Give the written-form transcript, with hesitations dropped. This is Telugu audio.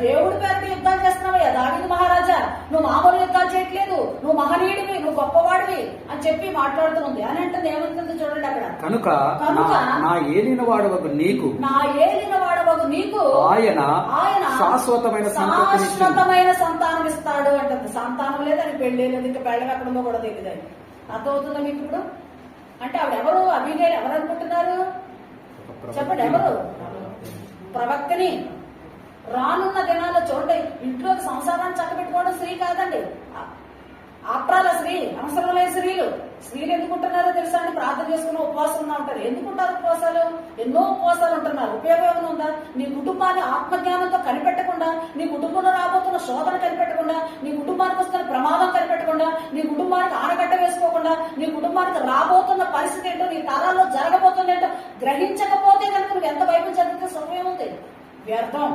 దేవుడి పేరుకి యుద్ధాలు చేస్తున్నావయ్యా దావీదు మహారాజా, నువ్వు మామూలు యుద్ధాలు చేయట్లేదు, నువ్వు మహనీయుడివి, నువ్వు గొప్పవాడివి అని చెప్పి మాట్లాడుతుంది. అని అంటే ఏమంటుంది చూడండి అక్కడ, కనుక నా ఏలిన వాడవగు నీకు ఆయన శాశ్వతమైన సంతానం ఇస్తాడు అంటుంది. సంతానం లేదని పెళ్లి లేదు, ఇంకా పెళ్ళగా ఎక్కడుందో కూడా తెలియదు. అర్థమవుతుందా మీకు ఇప్పుడు? అంటే ఆవిడ ఎవరు? అబీగైల్ ఎవరు అనుకుంటున్నారు చెప్పండి? ఎవరు? ప్రవక్తని. రానున్న దినాల్లో చూడండి, ఇంట్లో సంసారాన్ని చక్కబెట్టుకోవడం స్త్రీ కాదండి, ఆప్రాల స్త్రీ, అవసరం లేని స్త్రీలు ఎందుకుంటున్నారో తెలుసా అండి? ప్రార్థన చేసుకుని ఉపవాసం ఉన్నా ఉంటారు. ఎందుకుంటారు ఉపవాసాలు? ఎన్నో ఉపవాసాలు ఉంటున్నారు. ఉపయోగం ఏమైనా ఉందా? నీ కుటుంబాన్ని ఆత్మజ్ఞానంతో కనిపెట్టకుండా, నీ కుటుంబంలో రాబోతున్న శోధన కనిపెట్టకుండా, నీ కుటుంబానికి వస్తున్న ప్రమాదం కనిపెట్టకుండా, నీ కుటుంబానికి ఆనకట్ట వేసుకోకుండా, నీ కుటుంబానికి రాబోతున్న పరిస్థితి ఏంటో, నీ తరాల్లో జరగబోతుంది ఏంటో గ్రహించకపోతే కనుక నువ్వు ఎంత బైబిల్ చదివితే సమయం ఉంది వ్యర్థం.